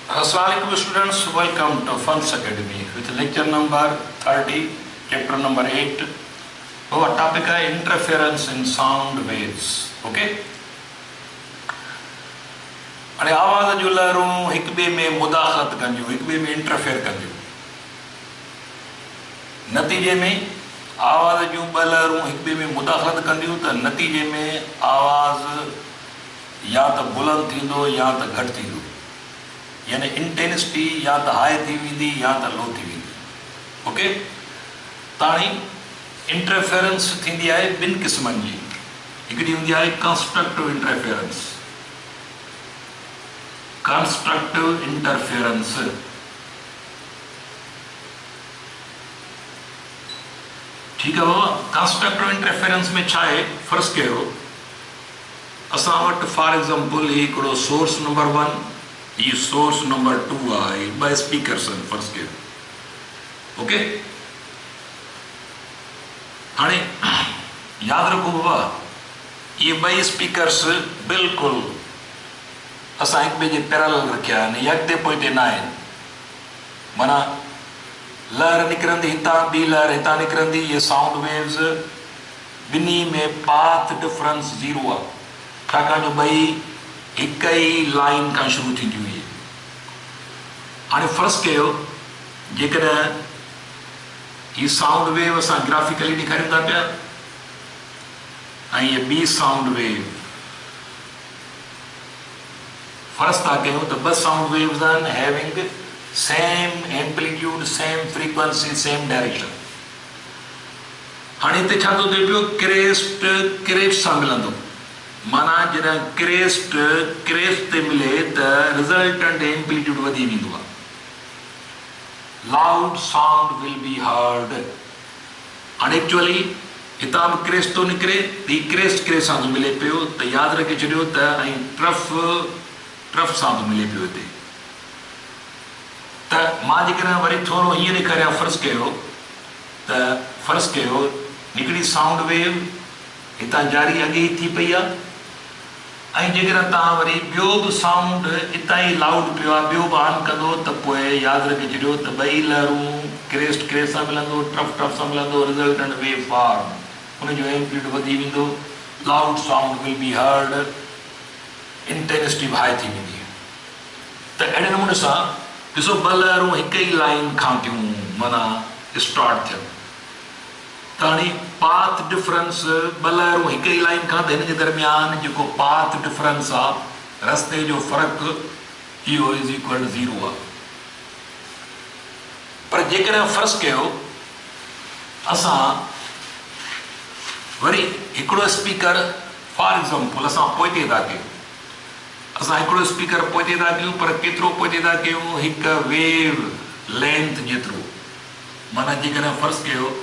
Assalamualaikum students, welcome to Funds Academy with lecture number 30, chapter number 8. Our topic is interference in sound waves. Okay? અને આવાજ જો લહેરું એક બે में मुदाखलत कंदियूं, एक बे में इंटरफेयर कंदियूं. नतीजे में आवाज जूं ॿ लहरूं एक बे में मुदाखलत कंदियूं त नतीजे में आवाज़ या त बुलंद थींदो या त घटि थींदो, यानी इंटेंसिटी या त हाई थी वेंदी या त लो थी वेंदी. ओके, ताणी इंटरफेरेंस थींदी आहे ॿिनि क़िस्मनि जी. हिकिड़ी हूंदी आहे कंस्ट्रक्टिव इंटरफेरेंस. कंस्ट्रक्टिव इंटरफेरेंस ठीकु आहे बाबा. कंस्ट्रक्टिव इंटरफेरेंस में छा आहे, फर्ज़ कयो असां वटि फॉर एग्जाम्पल हिकिड़ो सोर्स नंबर 1, ये सोर्स नंबर 2 आहे, ॿ स्पीकर्स आहिनि फर्ज़ कयो. ओके, हाणे यादि रखो बाबा, ये ॿई स्पीकर्स बिल्कुलु असां हिक ॿिए जे पैरेलल रखिया आहिनि, यकते पोइते न आहिनि. माना लहर निकिरंदी हितां, ॿी लहर हितां निकिरंदी. ये साउंड वेव्स ॿिन्ही में पाथ डिफरेंस 0 आहे, छाकाणि जो ॿई हिक ई लाइन खां शुरू थींदियूं हुई. हाणे फर्ज़ कयो जेकॾहिं हीअ साउंड वेव असां ग्राफिकली ॾेखारियूं था पिया ऐं हीअ ॿी साउंड वेव, फर्ज़ था कयूं त ॿ साउंड वेव्स आहिनि having same amplitude, same frequency, same direction. हाणे हिते छा थो थिए पियो, क्रेस्ट सां मिलंदो. माना जॾहिं क्रेस्ट ते मिले त रिज़ल्टेंट एम्पलीट्यूड वधी वेंदो आहे. Loud sound will be heard. हाणे एक्चुअली हितां बि क्रेस्ट थो निकिरे, हीउ क्रेस्ट सां थो मिले पियो, त यादि रखे छॾियो त ऐं ट्रफ सां थो मिले पियो हिते. त मां जेकॾहिं वरी थोरो हीअं ॾेखारियां, फर्ज़ कयो हिकिड़ी साउंड वेव हितां जारी अॻे ई थी पई आहे, ऐं जेकॾहिं तव्हां वरी ॿियो बि साउंड हितां ई लाउड पियो आहे, ॿियो बि ऑन कंदो त पोइ यादि रखे छॾियो त ॿई लहरूं क्रेस्ट सां मिलंदो, ट्रफ सां मिलंदो, रिज़ल्टेंट वेव फॉर्म, हुनजो एम्पलीट्यूड वधी वेंदो. Loud sound will be heard, intensity high थी वेंदी. त अहिड़े नमूने सां ॾिसो ॿ लहरूं हिक ई लाइन खां थियूं माना स्टार्ट थियनि. त हाणे पाथ डिफरेंस, ॿ लहरूं हिक ई लाइन खां, त हिन जे दरमियान जेको पाथ डिफरेंस आहे, रस्ते जो फ़र्क़ु, इहो इज़ इक्वल टू 0 आहे. पर जेकॾहिं फर्ज़ कयो असां वरी हिकिड़ो स्पीकर फॉर एग्जाम्पल असां पोइते था कयूं, असां हिकिड़ो स्पीकर पोइते था कयूं, पर केतिरो पोइते था कयूं, हिकु वेव लेंथ जेतिरो. माना जेकॾहिं फर्ज़ कयो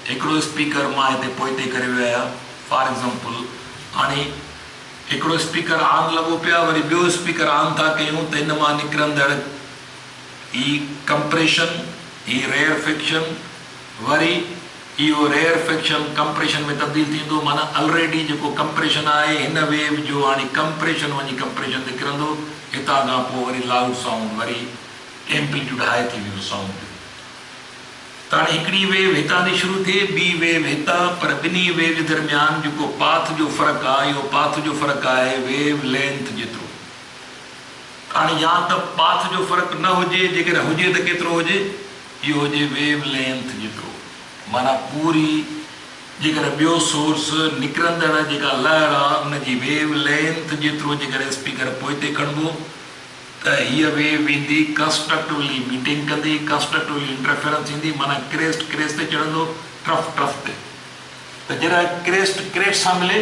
हिकिड़ो स्पीकर मां हिते पोइते करे वियो आहियां फॉर एग्जाम्पल, हाणे हिकिड़ो स्पीकर ऑन लॻो पिया, वरी ॿियो स्पीकर ऑन था कयूं, त हिन मां निकिरंदड़ ही कंप्रेशन, ही रेयरफिक्शन, वरी इहो रेयरफिक्शन कंप्रेशन में तब्दील थींदो. माना ऑलरेडी जेको कंप्रेशन आहे हिन वेव जो, हाणे कंप्रेशन वञी कंप्रेशन ते किरंदो, हितां खां पोइ वरी लाउड साउंड, वरी एम्पलीट्यूड हाई थी वेंदो साउंड. त हाणे हिकिड़ी वेव हितां थी शुरू थिए, ॿी वेव हितां, पर ॿिन्ही वेव जे दरमियान जेको पाथ जो फ़र्क़ु आहे, इहो पाथ जो फ़र्क़ु आहे वेव लेंथ जेतिरो. हाणे या त पाथ जो फ़र्क़ु न हुजे, जेकॾहिं हुजे त केतिरो हुजे, इहो हुजे वेव लेंथ जेतिरो. माना पूरी जेकॾहिं ॿियो सोर्स निकिरंदड़ जेका लहर आहे उनजी वेव लेंथ जेतिरो जेकॾहिं स्पीकर पोइते खणिबो, त हीअ वेव वेंदी कंस्ट्रक्टिवली मीटिंग कंदी, कंस्ट्रक्टिवली इंटरफेरेंस थींदी. माना क्रेस्ट ते चढ़ंदो, ट्रफ ते. त जॾहिं क्रेस्ट सां मिले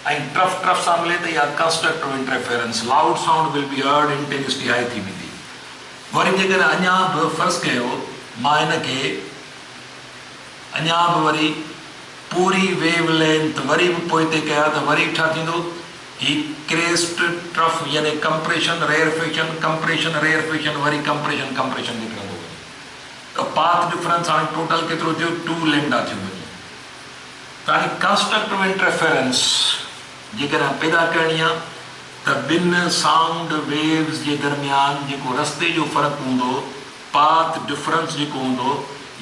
ऐं ट्रफ सां मिले त इहा constructive interference, loud sound will be heard, intensity high थी वेंदी. वरी जेकॾहिं अञा बि फर्ज़ कयो मां हिनखे अञा बि वरी पूरी वेव लेंथ वरी बि पोइते कया, त वरी छा थींदो, ही क्रेस्ट ट्रफ यानी कंप्रेशन रेयरफिक्शन, कंप्रेशन रेयरफिक्शन, वरी कंप्रेशन निकिरंदो. त पाथ डिफरेंस हाणे टोटल केतिरो थियो, 2 लैम्डा थियो वञे. त हाणे कंस्ट्रक्टिव इंटरफेरेंस जेकॾहिं पैदा करणी आहे त ॿिनि साउंड वेव्स जे दरमियान जेको रस्ते जो फ़र्क़ु हूंदो, पाथ डिफरेंस जेको हूंदो,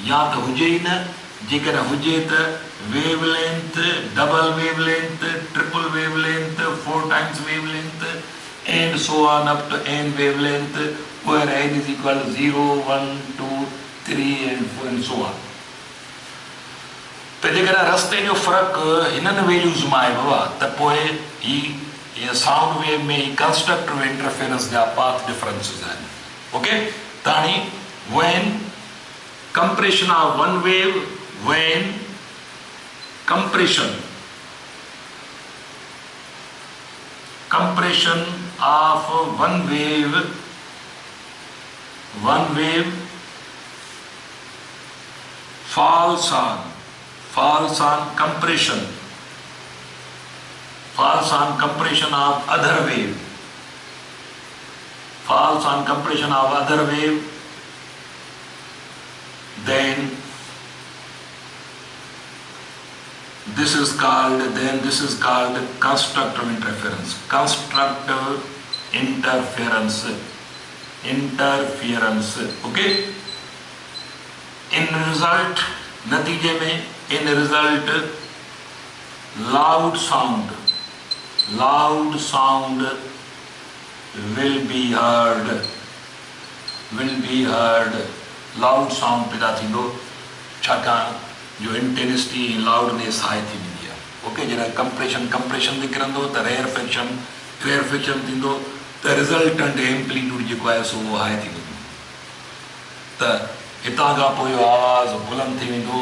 या त हुजे ई न, जेकॾहिं हुजे त wave length, double wave length, triple wave length, 4 times wave length, and so on up to n wavelength, where n is equal to 0, 1, 2, 3 and 4 and so on. त जेकॾहिं रस्ते जो फ़र्क़ु हिननि वैल्यूज़ मां आहे बाबा, त पोइ ही साउंड वेव में ही कंस्ट्रक्टिव इंटरफेरेंस जा पाथ डिफरेंसिस आहिनि. ओके, त हाणे when compression of one wave, when compression of one wave falls on compression of other wave, then this is called constructive interference. Okay, in result loud sound will be heard. Loud sound पैदा थींदो, छाकाणि जो intensity loudness high थी वेंदी आहे. Okay, जॾहिं compression निकिरंदो त रेयर फ्रिक्शन थींदो, त रिज़ल्टेंट एम्पलीट्यूड जेको आहे सो उहो हाई थी वेंदो. त हितां खां पोइ इहो आवाज़ु बुलंद थी वेंदो,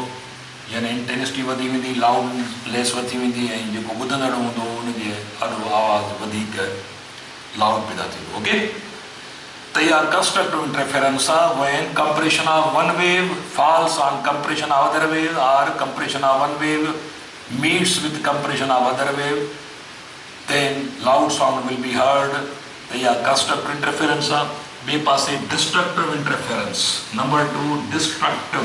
यानी इंटेंसिटी वधी वेंदी, लाउडनेस वधी वेंदी, ऐं जेको ॿुधंदड़ हूंदो उनजे ॾाढो आवाज़ु वधीक लाउड पैदा थींदो. ओके, त इहा कंस्ट्रक्टिव इंटरफेरेंस आहे when compression of one wave falls on compression of other wave, or compression of one wave meets with compression of other wave, then loud sound will be heard. त इहा constructive interference आहे. ॿिए पासे destructive interference, number 2 destructive.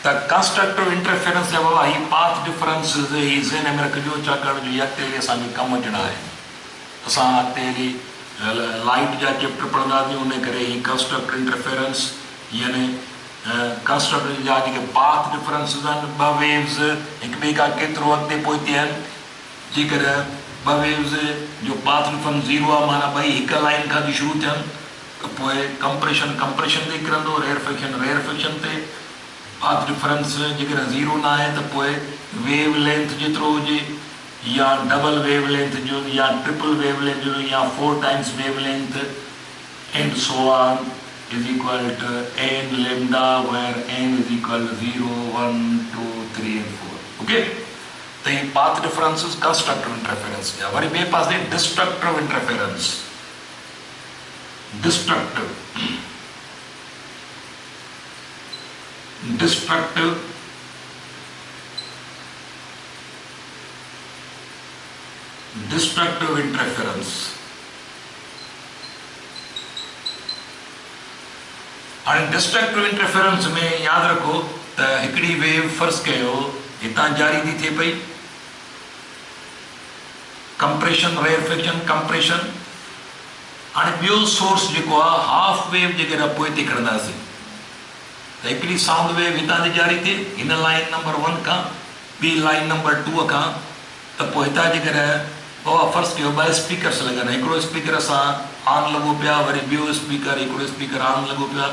त constructive interference जा बाबा ही path difference ही ज़हन में रखिजो, छाकाणि जो अॻिते असांखे कमु अचणा आहिनि. असां अॻिते लाइट जा चैप्टर पढ़ंदासीं, उन करे ही कंस्ट्रक्टिव इंटरफेरेंस यानी कंस्ट्रक्टिव जा जेके पाथ डिफरेंसिस आहिनि, ॿ वेव्स हिक ॿिए खां केतिरो अॻिते पहुती आहिनि. जेकॾहिं ॿ वेव्स जो पाथ डिफरेंस 0 आहे, माना ॿई हिक लाइन खां थी शुरू थियनि, त पोइ कंप्रेशन ते किरंदो, रेयर फ्रिक्शन ते. पाथ डिफरेंस जेकॾहिं 0 न आहे त पोइ वेव लेंथ जेतिरो हुजे, या डबल वेव लेंथ जो, या ट्रिपल वेव लेंथ जो, या 4 times wave length, and so on is equal to n lambda, where n is equal to 0, 1, 2, 3 and 4. Okay, तो ये पाथ डिफरेंसेस कंस्ट्रक्टिव इंटरफेरेंस जा. वरी ॿिए पासे डिस्ट्रक्टिव इंटरफेरेंस. Destructive interference. हाणे डिस्ट्रक्टिव इंटरफेरेंस में यादि रखो त हिकिड़ी वेव फर्ज़ कयो हितां जारी थी थिए पई, कंप्रेशन, रेयर फ्रिक्शन, कंप्रेशन. हाणे ॿियो सोर्स जेको आहे हाफ वेव जेकॾहिं पोइ ते खणंदासीं, त हिकिड़ी साउंड वेव हितां थी जारी थिए, हिन लाइन नंबर 1 खां, ॿी लाइन नंबर 2 खां. त पोइ हितां जेकॾहिं बाबा फर्ज़ कयो ॿ स्पीकर्स लॻनि, हिकिड़ो स्पीकर असां ऑन लॻो पिया, वरी ॿियो स्पीकर, हिकिड़ो स्पीकर ऑन लॻो पिया,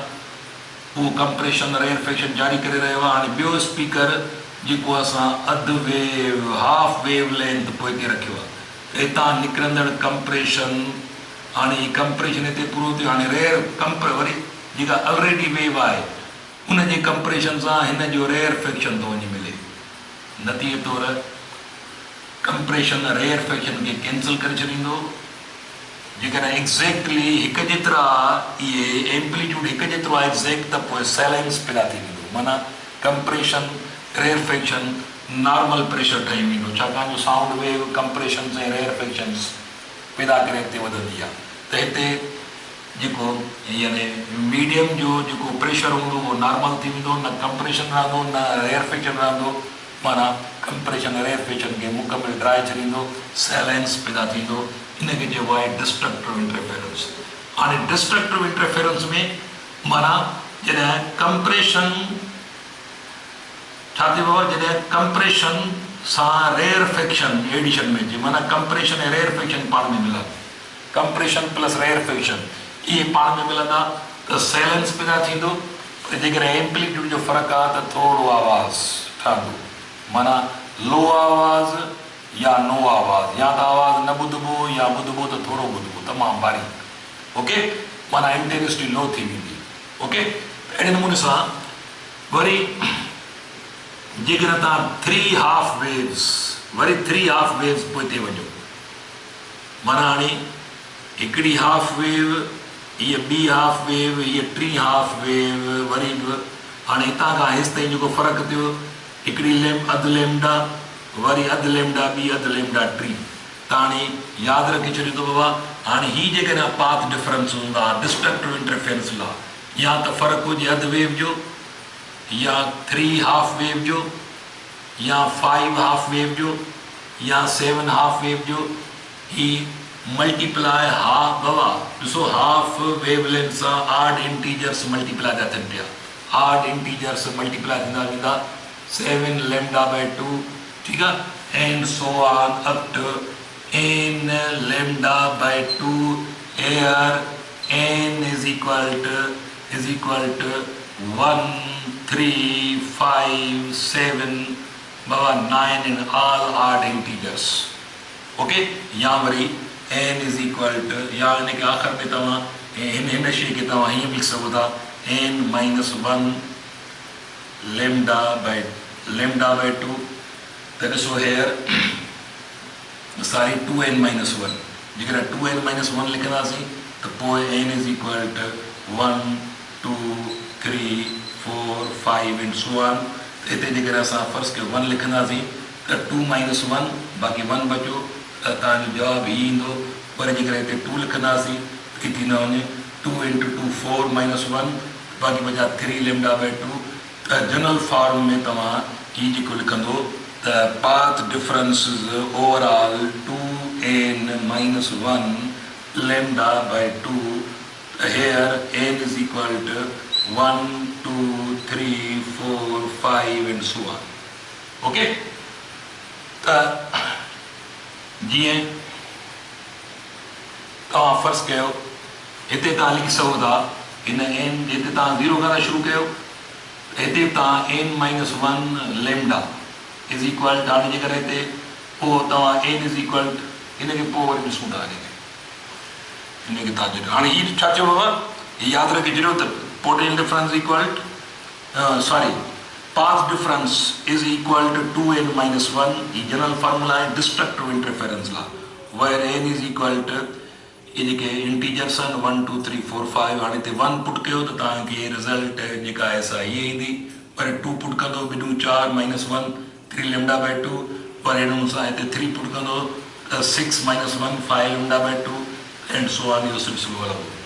उहो कंप्रेशन रेयर फ्रिक्शन जारी करे रहियो आहे. हाणे ॿियो स्पीकर जेको असां अधु वेव, हाफ वेव लेंथ पोइ ते रखियो आहे, त हितां निकिरंदड़ कंप्रेशन, हाणे ही कंप्रेशन हिते पूरो थियो. हाणे रेयर वरी जेका ऑलरेडी वेव आहे उनजे कंप्रेशन सां हिन जो रेयर फ्रिक्शन थो वञी मिले. नतीजे तौर कंप्रेशन रेयर फ्रिक्शन खे कैंसिल करे छॾींदो. जेकॾहिं एग्ज़ैक्टली हिकु जेतिरा इहे एम्पलीट्यूड हिकु जेतिरो आहे एग्ज़ैक्ट, त पोइ साइलेंस पैदा थी वेंदो, माना compression rarefaction normal pressure ठही वेंदो, छाकाणि जो साउंड वेव कंप्रेशन ऐं रेयर फ्रिक्शन्स पैदा करे हिते वधंदी आहे. त हिते जेको यानी मीडियम जो जेको प्रेशर हूंदो उहो नॉर्मल थी वेंदो, न कंप्रेशन रहंदो, न रेयर फ्रिक्शन रहंदो, माना कंप्रेशन रेयरफेक्शन के मुकम्मल ड्राई छॾींदो, साइलेंस पैदा थींदो, इनखे चइबो आहे डिस्ट्रक्टिव इंटरफेरेंस। हाणे डिस्ट्रक्टिव इंटरफेरेंस में माना जॾहिं कंप्रेशन छा थींदो आहे, जॾहिं कंप्रेशन सां रेयरफेक्शन एडिशन में अचे, माना कंप्रेशन ऐं रेयरफेक्शन पाण में मिलंदा, कंप्रेशन प्लस रेयरफेक्शन इहे पाण में मिलंदा त साइलेंस पैदा थींदो। पर जेकॾहिं एम्पलीट्यूड जो फ़र्क़ु आहे त थोरो आवाज़ ठहंदो, माना लो आवाज़ या नो आवाज़, या त आवाज़ न ॿुधबो या ॿुधबो त थोरो ॿुधबो, तमामु बारीक। ओके, माना इंटेंसिटी लो थी वेंदी। ओके, अहिड़े नमूने सां वरी जेकॾहिं तव्हां 3 हाफ वेव्स, वरी 3 हाफ वेव्स पोइ ते वञो, माना हाणे हिकिड़ी हाफ वेव, हीअ ॿी हाफ वेव, हीअ 3 हाफ वेव, वरी बि हाणे हितां खां हेसि ताईं जेको फ़र्क़ु थियो, हिकिड़ी अधु लेमडा, वरी अधु लेमडा ॿी, अधु लेमडा 3, त हाणे यादि रखी छॾियो त बाबा हाणे हीअ जेकॾहिं पाथ डिफरेंस हूंदा डिस्ट्रक्टिव इंटरफेरेंस लाइ, या त फ़र्क़ु हुजे अधु वेव जो, या 3 हाफ वेव जो, या 5 हाफ वेव जो, या 7 हाफ वेव जो, ही मल्टीप्लाई हाफ बाबा ॾिसो हाफ वेव लेंथ सां आड इंटीजर्स मल्टीप्लाई था थियनि पिया, आड इंटीजर्स मल्टीप्लाई थींदा वेंदा 7 lambda by 2, ठीक है, and so on up to n lambda by 2, here n is equal to 1 3 5 7 Baba 9 and all odd integers। Okay, या वरी n is equal to, या इनके आखिर में तव्हां हिन शइ खे तव्हां हीअं बि लिखी सघो था n minus 1 lambda by 2, त ॾिसो हेयर सारी 2n minus 1, जेकॾहिं 2n minus 1 लिखंदासीं त पोइ n is equal to 1 2 3 4 5 and so on। हिते जेकॾहिं असां फर्स्ट कयो 1 लिखंदासीं त 2 minus 1 बाक़ी 1 बचो, त तव्हांजो जवाबु हीअ ईंदो। वरी जेकॾहिं हिते 2 लिखंदासीं त थी न वञे 2 into 2 4 minus 1 बाक़ी बचा 3 lambda by 2। त जनरल फॉर्म में तव्हां हीअ जेको लिखंदो त path difference overall 2n minus 1 lambda by 2, here n is equal to 1 2 3 4 5 and so on। Okay, त जीअं तव्हां फर्स्ट कयो हिते तव्हां लिखी सघो था हिन n जिते तव्हां 0 खां शुरू कयो, हिते तव्हां n minus 1 lambda is equal to, हाणे जेकॾहिं हिते पोइ तव्हां n is equal to, हिनखे पोइ वरी ॾिसूं था हिनखे तव्हां हाणे हीअ छा चयो बाबा, हीअ यादि रखी छॾियो त potential difference equal sorry path difference is equal to 2n minus 1, ही जनरल फॉर्मूला आहे डिस्ट्रक्टिव इंटरफेरेंस लाइ, where n is equal to ये जेके इंटीजर्स आहिनि 1 2 3 4 5, हाणे हिते 1 पुट कयो त तव्हांखे रिज़ल्ट जेका आहे सा हीअ ईंदी, वरी 2 पुट कंदो ॿिन्हियूं 4 minus 1 3 lambda by 2, वरी हिन सां हिते 3 पुट कंदो त 6 minus 1 5 lambda by 2 and so on, इहो सिलसिलो हलंदो।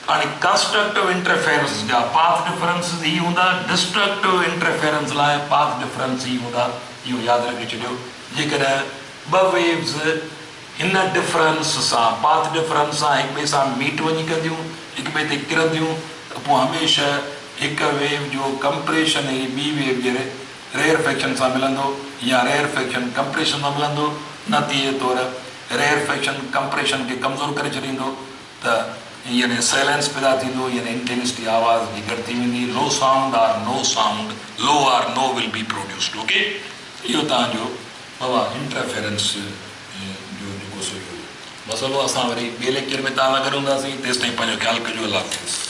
हाणे कंस्ट्रक्टिव इंटरफेरेंस जा पाथ डिफरेंस ही हूंदा, डिस्ट्रक्टिव इंटरफेरेंस लाइ पाथ डिफरेंस ही हूंदा, इहो यादि रखी छॾियो। जेकॾहिं ॿ वेव्स हिन डिफरेंस सां पाथ डिफरेंस सां हिक ॿिए सां मीट वञी कंदियूं, हिक ॿिए ते किरंदियूं, त पोइ हमेशह हिक वेव जो कंप्रेशन ऐं ॿी वेव जे रेयरफेक्शन सां मिलंदो, या रेयरफेक्शन कंप्रेशन सां मिलंदो, नतीजे तौर रेयरफेक्शन कंप्रेशन खे कमज़ोर करे छॾींदो, त यानी साइलेंस पैदा थींदो, यानी इंटेंसिटी आवाज़ जी घटि थी वेंदी, low sound or no sound, low or no will be produced. Okay, इहो तव्हांजो बाबा इंटरफेरेंस जो जेको सो मसइलो। असां वरी ॿिए लेक्चर में तव्हां सां गॾु हूंदासीं, तेसिताईं पंहिंजो ख़्यालु कजो। अल्लाह हाफ़िज़।